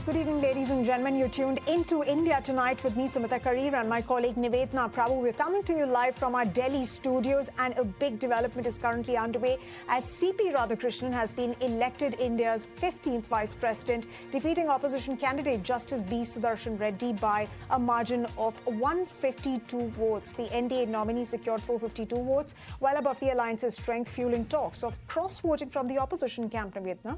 Good evening, ladies and gentlemen. You're tuned into India Tonight with me, Sumita Karir, and my colleague Nivedna Prabhu. We're coming to you live from our Delhi studios, and a big development is currently underway as CP Radhakrishnan has been elected India's 15th Vice President, defeating opposition candidate Justice B. Sudarshan Reddy by a margin of 152 votes. The NDA nominee secured 452 votes, well above the alliance's strength, fueling talks of cross-voting from the opposition camp, Nivedna.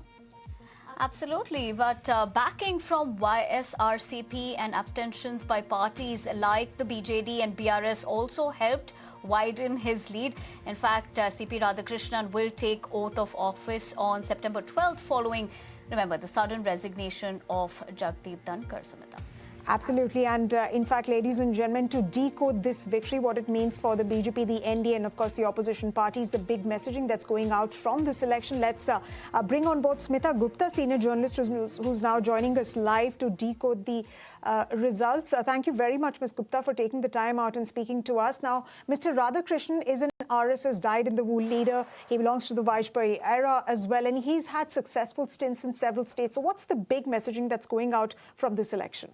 Absolutely, but backing from YSRCP and abstentions by parties like the BJD and BRS also helped widen his lead. In fact, CP Radhakrishnan will take oath of office on September 12th following, remember, the sudden resignation of Jagdeep Dhankar, Sumita. Absolutely. And in fact, ladies and gentlemen, to decode this victory, what it means for the BJP, the NDA, and of course the opposition parties, the big messaging that's going out from this election, let's bring on board Smita Gupta, senior journalist who's now joining us live to decode the results. Thank you very much, Ms. Gupta, for taking the time out and speaking to us. Now, Mr. Radhakrishnan is an RSS dyed-in-the-wool leader. He belongs to the Vajpayee era as well, and he's had successful stints in several states. So what's the big messaging that's going out from this election?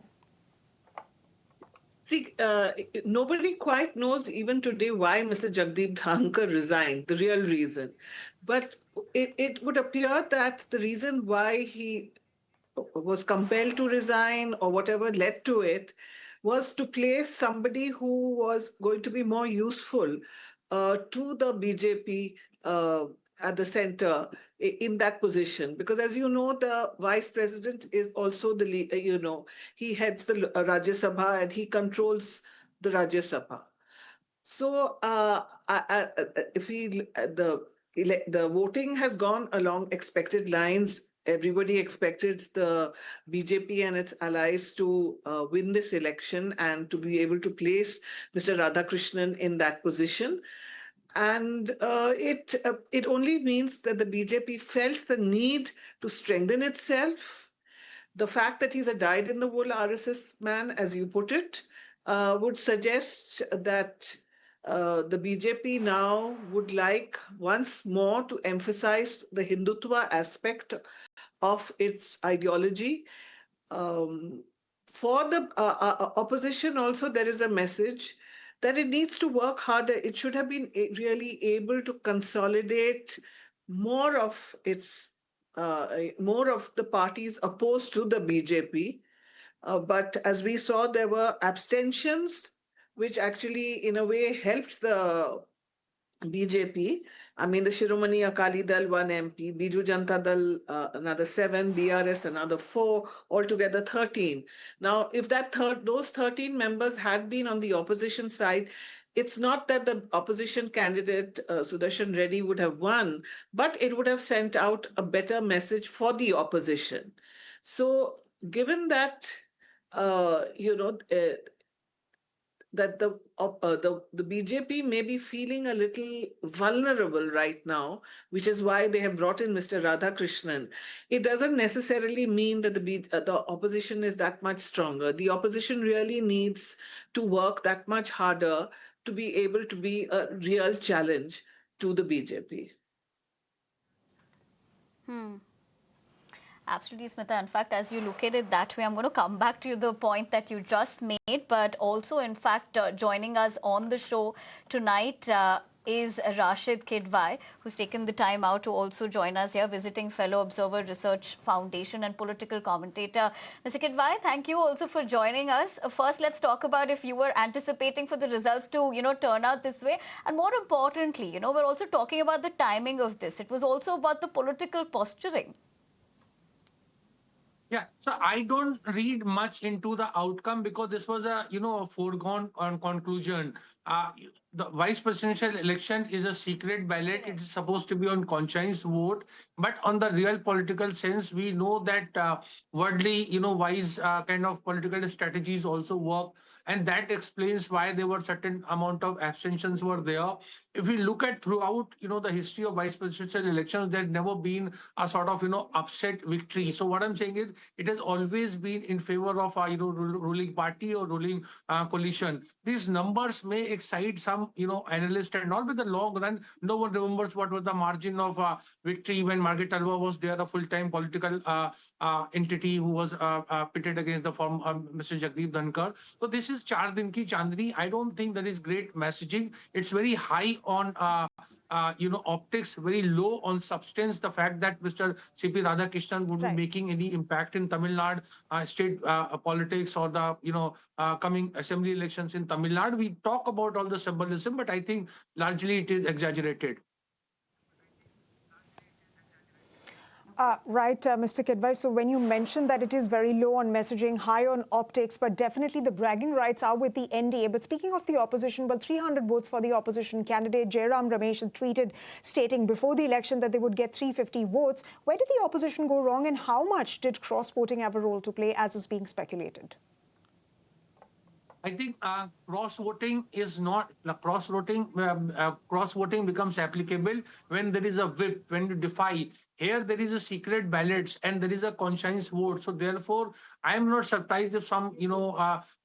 See, nobody quite knows even today why Mr. Jagdeep Dhankar resigned, the real reason. But it would appear that the reason why he was compelled to resign or whatever led to it was to place somebody who was going to be more useful to the BJP at the center in that position, because as you know, the vice president is also the he heads the Rajya Sabha and he controls the Rajya Sabha. So if the voting has gone along expected lines, everybody expected the BJP and its allies to win this election and to be able to place Mr. Radhakrishnan in that position. And it only means that the BJP felt the need to strengthen itself. The fact that he's a dyed-in-the-wool RSS man, as you put it, would suggest that the BJP now would like once more to emphasize the Hindutva aspect of its ideology. For the opposition also, there is a message that it needs to work harder. It should have been really able to consolidate more of the parties opposed to the BJP. But as we saw, there were abstentions, which actually, in a way, helped the BJP. I mean, the Shiromani Akali Dal, 1 MP, Biju Janata Dal, another 7, BRS, another 4, altogether 13. Now, if those 13 members had been on the opposition side, it's not that the opposition candidate, Sudarshan Reddy, would have won, but it would have sent out a better message for the opposition. So, given that, that the BJP may be feeling a little vulnerable right now, which is why they have brought in Mr. Radhakrishnan. It doesn't necessarily mean that the opposition is that much stronger. The opposition really needs to work that much harder to be able to be a real challenge to the BJP. Absolutely, Smita. In fact, as you look at it that way, I'm going to come back to the point that you just made, but also, in fact, joining us on the show tonight is Rashid Kidwai, who's taken the time out to also join us here, visiting fellow Observer Research Foundation and political commentator. Mr. Kidwai, thank you also for joining us. First, let's talk about if you were anticipating for the results to, turn out this way. And more importantly, we're also talking about the timing of this. It was also about the political posturing. Yeah, so I don't read much into the outcome because this was a foregone conclusion. The vice presidential election is a secret ballot. It is supposed to be on conscience vote, but on the real political sense, we know that worldly, wise kind of political strategies also work, and that explains why there were certain amount of abstentions were there. If we look at throughout, the history of vice presidential elections, there's never been a sort of, upset victory. So what I'm saying is, it has always been in favor of, ruling party or ruling coalition. These numbers may excite some, analysts and all. With the long run, no one remembers what was the margin of victory when Margaret Alva was there, a full-time political entity who was pitted against the form Mr. Jagdeep Dhankar. So this is Char Din Ki Chandni. I don't think there is great messaging. It's very high on optics, very low on substance. The fact that Mr. C.P. Radhakrishnan would be Right. making any impact in Tamil Nadu state politics or the coming assembly elections in Tamil Nadu. We talk about all the symbolism, but I think largely it is exaggerated. Right, Mr. Kidwai. So when you mentioned that it is very low on messaging, high on optics, but definitely the bragging rights are with the NDA. But speaking of the opposition, well, 300 votes for the opposition candidate. Jairam Ramesh had tweeted stating before the election that they would get 350 votes. Where did the opposition go wrong, and how much did cross-voting have a role to play, as is being speculated? I think cross-voting is not cross-voting. Cross-voting becomes applicable when there is a whip, when you defy. Here there is a secret ballots and there is a conscience vote. So therefore, I am not surprised if some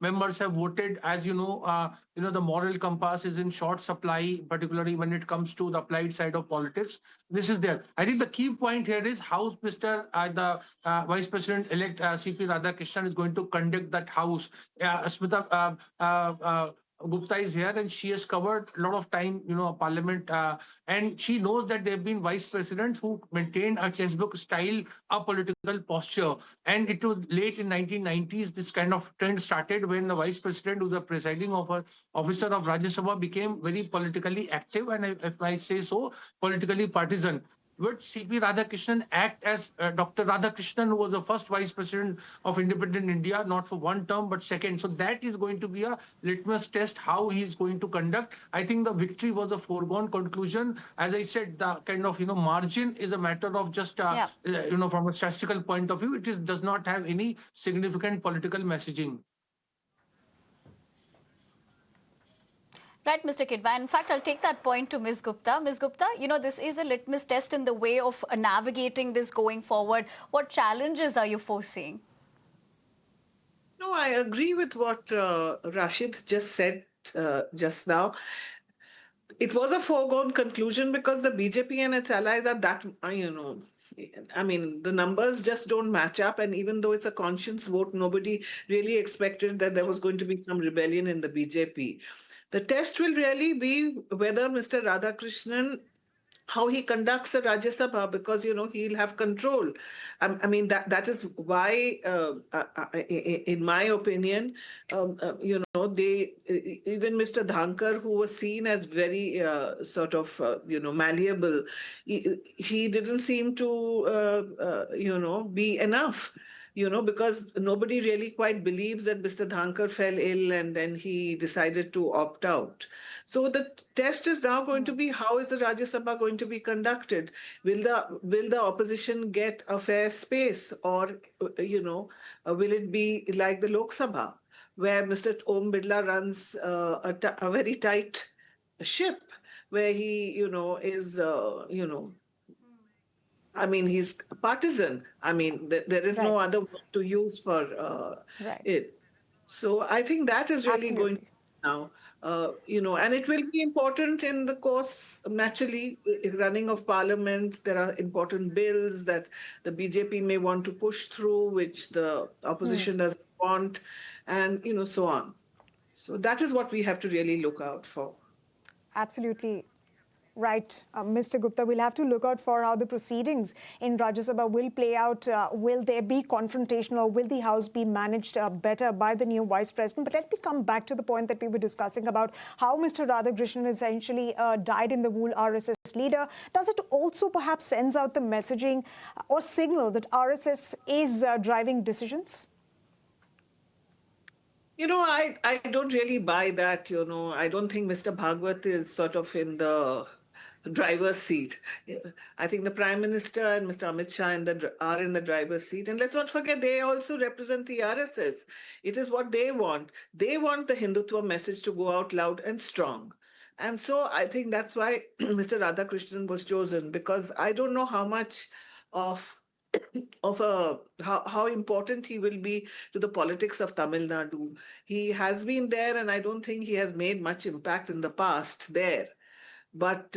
members have voted. As the moral compass is in short supply, particularly when it comes to the applied side of politics. This is there. I think the key point here is how Mr. The Vice President-elect C.P. Radhakrishnan is going to conduct that house. Smita Gupta is here and she has covered a lot of time, parliament, and she knows that there have been vice presidents who maintained a textbook style, a political posture. And it was late in 1990s, this kind of trend started when the vice president, who's the presiding officer of Rajya Sabha, became very politically active and, if I say so, politically partisan. Would C.P. Radhakrishnan act as Dr. Radhakrishnan, who was the first vice president of independent India, not for one term, but second. So that is going to be a litmus test, how he is going to conduct. I think the victory was a foregone conclusion. As I said, the kind of, margin is a matter of just, from a statistical point of view, it does not have any significant political messaging. Right, Mr. Kidwai. In fact, I'll take that point to Ms. Gupta. Ms. Gupta, this is a litmus test in the way of navigating this going forward. What challenges are you foreseeing? No, I agree with what Rashid just said just now. It was a foregone conclusion because the BJP and its allies are that, I mean, the numbers just don't match up. And even though it's a conscience vote, nobody really expected that there was going to be some rebellion in the BJP. The test will really be whether Mr. Radhakrishnan, how he conducts the Rajya Sabha, because he'll have control. I mean that is why, in my opinion, they even Mr. Dhankar, who was seen as very malleable, he didn't seem to be enough. Because nobody really quite believes that Mr. Dhankar fell ill and then he decided to opt out. So the test is now going to be, how is the Rajya Sabha going to be conducted? Will the opposition get a fair space, or will it be like the Lok Sabha, where Mr. Om Birla runs a very tight ship, where he is I mean, he's partisan. I mean, there is no other word to use for it. So I think that is really going now, and it will be important in the course, naturally, running of parliament. There are important bills that the BJP may want to push through, which the opposition doesn't want, and, so on. So that is what we have to really look out for. Absolutely. Right. Mr. Gupta, we'll have to look out for how the proceedings in Rajya Sabha will play out. Will there be confrontation, or will the House be managed better by the new Vice President? But let me come back to the point that we were discussing about how Mr. Radhakrishnan essentially died in the wool RSS leader. Does it also perhaps sends out the messaging or signal that RSS is driving decisions? I don't really buy that, I don't think Mr. Bhagwat is sort of in the driver's seat. I think the Prime Minister and Mr. Amit Shah are in the driver's seat. And let's not forget, they also represent the RSS. It is what they want. They want the Hindutva message to go out loud and strong. And so I think that's why Mr. Radhakrishnan was chosen, because I don't know how much of of how important he will be to the politics of Tamil Nadu. He has been there, and I don't think he has made much impact in the past there. But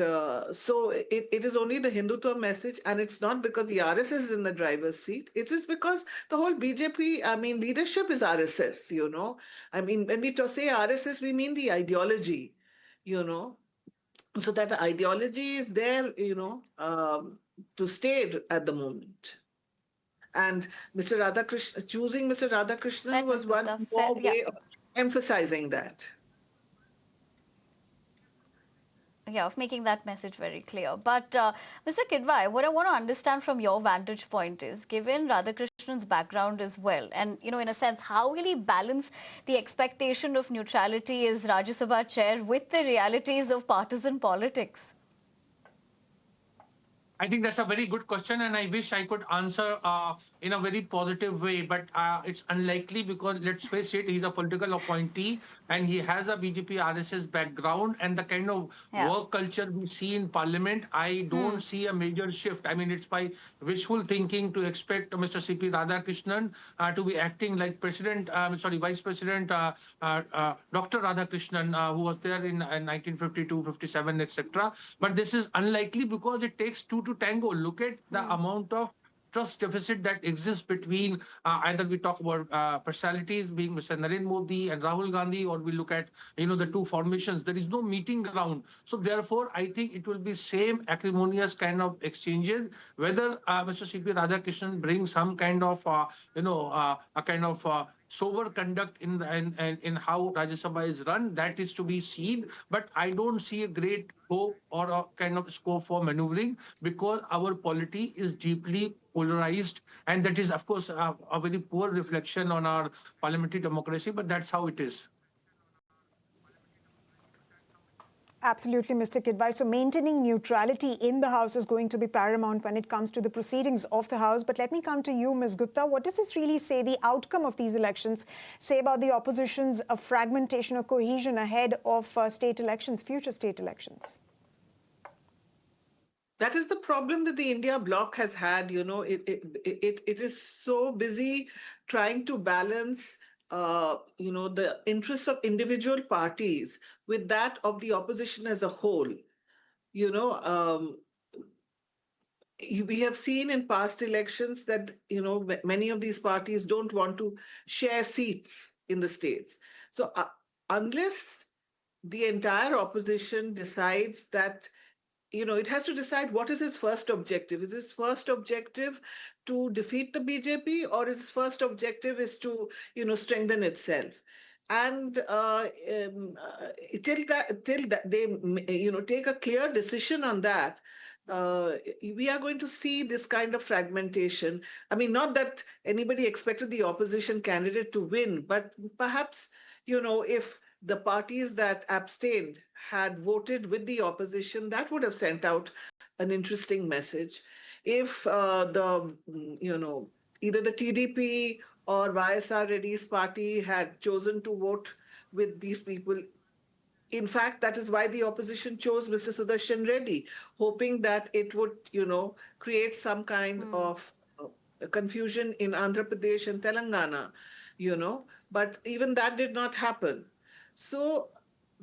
so it is only the Hindutva message, and it's not because the RSS is in the driver's seat. It is because the whole BJP, I mean, leadership is RSS, you know. I mean, when we say RSS, we mean the ideology, you know. So that ideology is there, you know, to stay at the moment. And Mr. Radhakrishnan, choosing Mr. Radhakrishnan Right, was Ms. one Gupta. more Yeah. way of emphasizing that. Yeah, of making that message very clear. But Mr. Kidwai, what I want to understand from your vantage point is, given Radhakrishnan's background as well, and in a sense, how will he balance the expectation of neutrality as Rajya Sabha chair with the realities of partisan politics? I think that's a very good question, and I wish I could answer in a very positive way, but it's unlikely because let's face it, he's a political appointee and he has a BJP RSS background, and the kind of Yeah. work culture we see in Parliament, I don't see a major shift. I mean, it's by wishful thinking to expect Mr. CP Radhakrishnan to be acting like Vice President Dr. Radhakrishnan, who was there in 1952, 57, etc. But this is unlikely because it takes two to tango. Look at the amount of trust deficit that exists between either we talk about personalities being Mr. Narendra Modi and Rahul Gandhi, or we look at the two formations. There is no meeting ground. So therefore, I think it will be same acrimonious kind of exchanges. Whether Mr. CP Radhakrishnan brings some kind of a kind of sober conduct in how Rajya Sabha is run, that is to be seen. But I don't see a great hope or a kind of scope for maneuvering because our polity is deeply polarized, and that is, of course, a very poor reflection on our parliamentary democracy. But that's how it is. Absolutely, Mr. Kidwai. So maintaining neutrality in the House is going to be paramount when it comes to the proceedings of the House. But let me come to you, Ms. Gupta. What does this really say, the outcome of these elections, say about the opposition's fragmentation or cohesion ahead of state elections, future state elections? That is the problem that the India bloc has had. You know, it is so busy trying to balance the interests of individual parties with that of the opposition as a whole. You know, we have seen in past elections that, many of these parties don't want to share seats in the states. So unless the entire opposition decides that, it has to decide what is its first objective. Is its first objective to defeat the BJP, or its first objective is to, strengthen itself? And till that they, take a clear decision on that, we are going to see this kind of fragmentation. I mean, not that anybody expected the opposition candidate to win, but perhaps, if the parties that abstained had voted with the opposition, that would have sent out an interesting message. If either the TDP or YSR Reddy's party had chosen to vote with these people, in fact, that is why the opposition chose Mr. Sudarshan Reddy, hoping that it would, create some kind of confusion in Andhra Pradesh and Telangana, but even that did not happen. So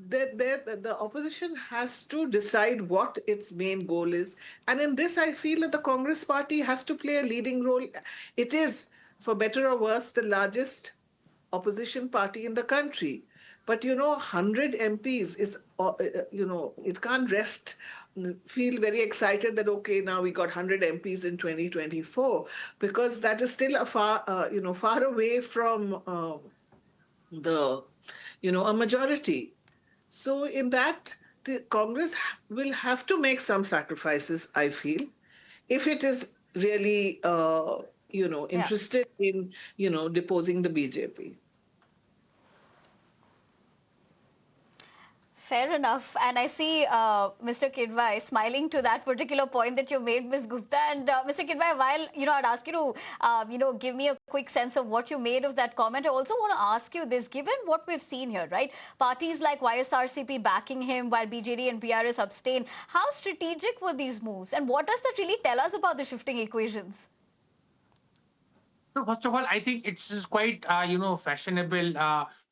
the opposition has to decide what its main goal is. And in this, I feel that the Congress party has to play a leading role. It is, for better or worse, the largest opposition party in the country. But 100 MPs is, it can't feel very excited that, okay, now we got 100 MPs in 2024, because that is still far away from a majority. So in that, the Congress will have to make some sacrifices, I feel, if it is really, interested in, deposing the BJP. Fair enough. And I see Mr. Kidwai smiling to that particular point that you made, Ms. Gupta. And Mr. Kidwai, while, I'd ask you to, give me a quick sense of what you made of that comment, I also want to ask you this, given what we've seen here, right? Parties like YSRCP backing him while BJD and PRS abstain. How strategic were these moves? And what does that really tell us about the shifting equations? So first of all, I think it's just quite fashionable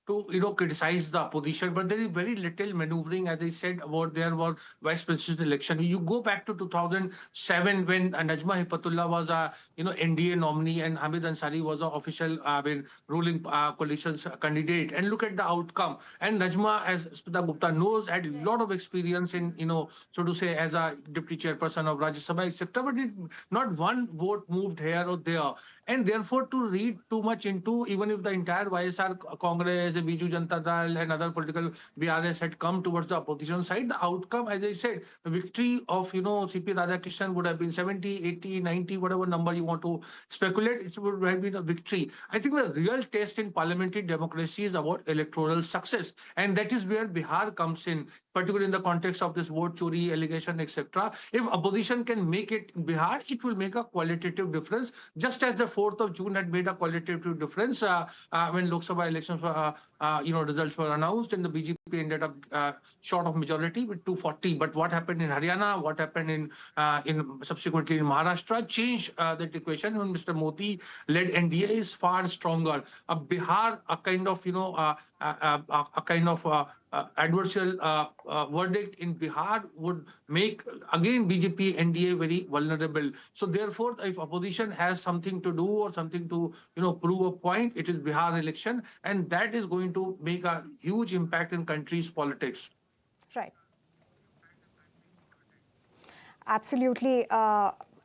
to criticize the opposition, but there is very little maneuvering, as I said about there about vice presidential election. You go back to 2007 when Najma Hipatullah was a NDA nominee and Hamid Ansari was an official ruling coalition's candidate, and look at the outcome. And Najma, as Smita Gupta knows, had a lot of experience in so to say as a deputy chairperson of Rajya Sabha, etc. But not one vote moved here or there. And therefore, to read too much into, even if the entire YSR Congress, Biju Janata Dal, and other political BRS had come towards the opposition side, the outcome, as I said, the victory of, CP Radhakrishnan would have been 70, 80, 90, whatever number you want to speculate, it would have been a victory. I think the real test in parliamentary democracy is about electoral success. And that is where Bihar comes in, particularly in the context of this vote chori allegation, etc. If opposition can make it in Bihar, it will make a qualitative difference, just as the 4th of June had made a qualitative difference when Lok Sabha elections results were announced and the BJP ended up short of majority with 240. But what happened in Haryana, what happened in subsequently in Maharashtra changed that equation when Mr. Modi led NDA is far stronger. Bihar, a kind of adversarial verdict in Bihar would make again BJP NDA very vulnerable. So therefore, if opposition has something to do or something to prove a point, it is Bihar election, and that is going to make a huge impact in country's politics. Right. Absolutely.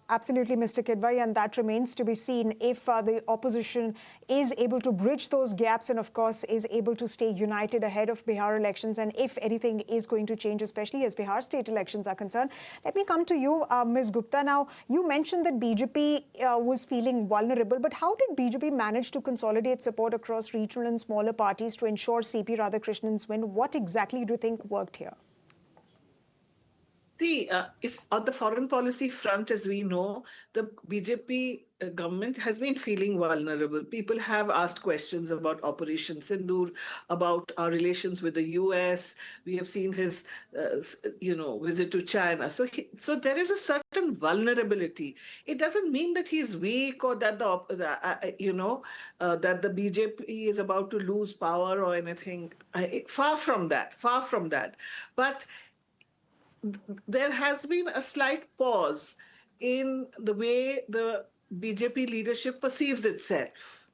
Absolutely, Mr. Kidwai, and that remains to be seen if the opposition is able to bridge those gaps and, of course, is able to stay united ahead of Bihar elections, and if anything is going to change, especially as Bihar state elections are concerned. Let me come to you, Ms. Gupta. Now, you mentioned that BJP was feeling vulnerable, but how did BJP manage to consolidate support across regional and smaller parties to ensure CP Radhakrishnan's win? What exactly do you think worked here? See, it's on the foreign policy front, as we know, the BJP government has been feeling vulnerable. People have asked questions about Operation Sindoor, about our relations with the US. We have seen his, visit to China. So there is a certain vulnerability. It doesn't mean that he's weak or that that the BJP is about to lose power or anything. Far from that. Far from that. But there has been a slight pause in the way the BJP leadership perceives itself.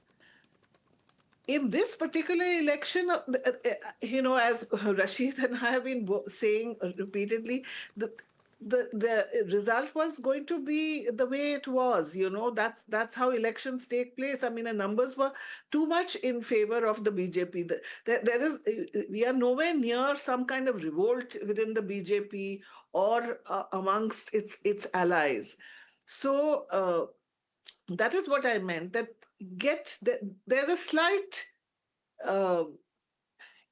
In this particular election, as Rashid and I have been saying repeatedly, the result was going to be the way it was. That's how elections take place. I mean, the numbers were too much in favor of the BJP. We are nowhere near some kind of revolt within the BJP or amongst its allies. So that is what I meant. There's a slight.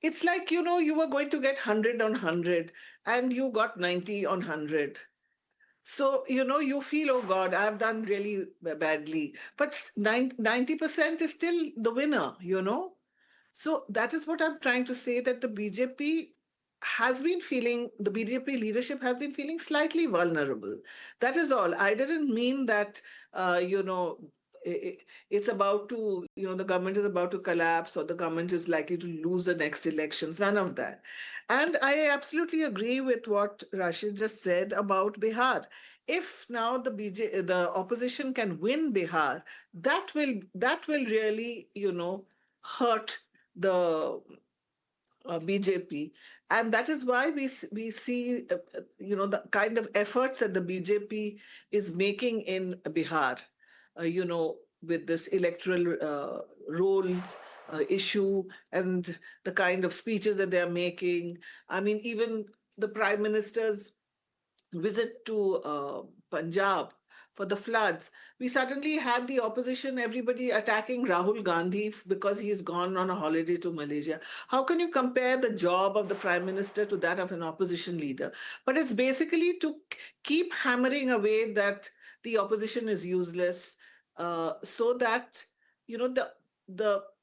It's like you were going to get 100 on 100 and you got 90 on 100. So you feel, oh God, I've done really badly, but 90% is still the winner. So that is what I'm trying to say, that the BJP leadership has been feeling slightly vulnerable. That is all. I didn't mean that, it's about to, the government is about to collapse or the government is likely to lose the next elections. None of that. And I absolutely agree with what Rashid just said about Bihar. If now the opposition can win Bihar, that will really, hurt the BJP, and that is why we see the kind of efforts that the BJP is making in Bihar, with this electoral rolls issue and the kind of speeches that they are making. I mean, even the Prime Minister's visit to Punjab for the floods, we suddenly had the opposition, everybody attacking Rahul Gandhi because he's gone on a holiday to Malaysia. How can you compare the job of the Prime Minister to that of an opposition leader? But it's basically to keep hammering away that the opposition is useless, so that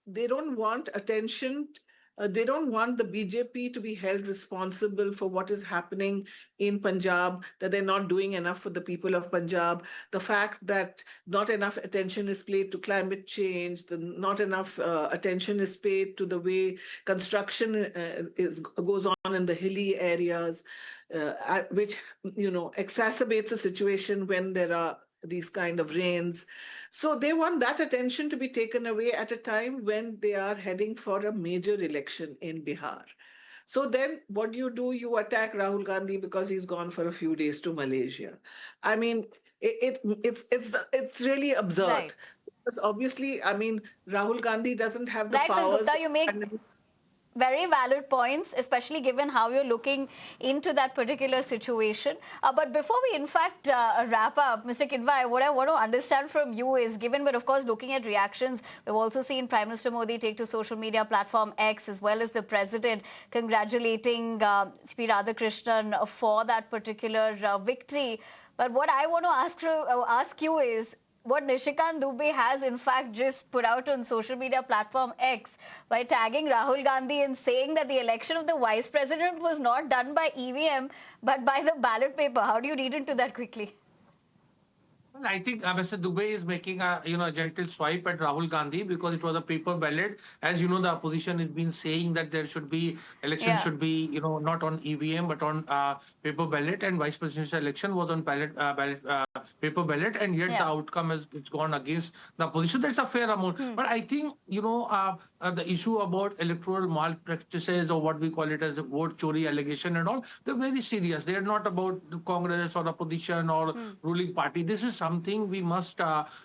they don't want attention They don't want the BJP to be held responsible for what is happening in Punjab, that they're not doing enough for the people of Punjab, the fact that not enough attention is paid to climate change, not enough attention is paid to the way construction goes on in the hilly areas, which exacerbates the situation when there are these kind of rains. So they want that attention to be taken away at a time when they are heading for a major election in Bihar. So then what do? You attack Rahul Gandhi because he's gone for a few days to Malaysia. I mean, it's really absurd. Right. Because obviously, I mean, Rahul Gandhi doesn't have the Right, Ms. powers. Gupta, you make very valid points, especially given how you're looking into that particular situation. But before we, in fact, wrap up, Mr. Kidwai, what I want to understand from you is, given we're, of course, looking at reactions, we've also seen Prime Minister Modi take to social media platform X, as well as the President congratulating CP Radhakrishnan for that particular victory. But what I want to ask you is, what Nishikant Dubey has in fact just put out on social media platform X by tagging Rahul Gandhi and saying that the election of the vice president was not done by EVM but by the ballot paper. How do you read into that quickly? Well, I think Mr. Dubey is making a gentle swipe at Rahul Gandhi because it was a paper ballot. As you know, the opposition has been saying that there should be election should be not on EVM but on paper ballot, and vice presidential election was on paper ballot, and yet the outcome has it's gone against the opposition. That's a fair amount. But I think the issue about electoral malpractices, or what we call it as a vote chori allegation and all, they're very serious. They're not about the Congress or opposition or ruling party. This is something we must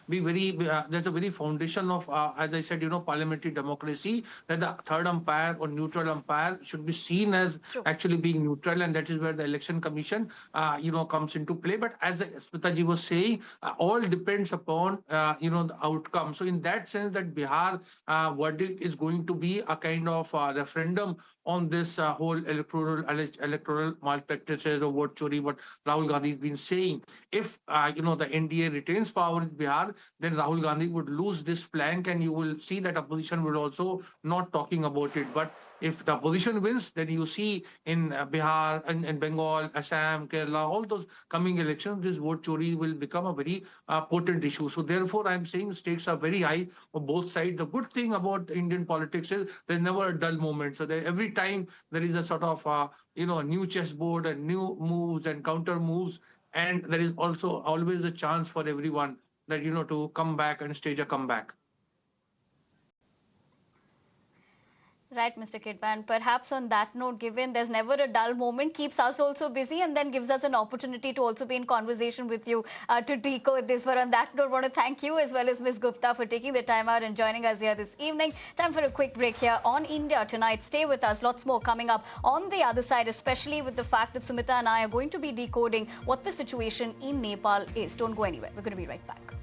be very, there's a very foundation of, as I said, parliamentary democracy, that the third umpire or neutral umpire should be seen as actually being neutral, and that is where the election commission, comes into play. But as Smitaji was saying, all depends upon, the outcome. So in that sense, that Bihar verdict is going to be a kind of referendum on this whole electoral malpractices or vote chori, what Rahul Gandhi has been saying. If, the NDA retains power in Bihar, then Rahul Gandhi would lose this flank, and you will see that opposition will also not talking about it. But if the opposition wins, then you see in Bihar and Bengal, Assam, Kerala, all those coming elections, this vote chori will become a very potent issue. So therefore, I'm saying stakes are very high on both sides. The good thing about Indian politics is there's never a dull moment. So every time there is a sort of a new chessboard and new moves and counter moves, and there is also always a chance for everyone that to come back and stage a comeback. Right, Mr. Kidwai. And perhaps on that note, given there's never a dull moment, keeps us also busy and then gives us an opportunity to also be in conversation with you to decode this. But on that note, I want to thank you as well as Ms. Gupta for taking the time out and joining us here this evening. Time for a quick break here on India Tonight. Stay with us. Lots more coming up on the other side, especially with the fact that Sumita and I are going to be decoding what the situation in Nepal is. Don't go anywhere. We're going to be right back.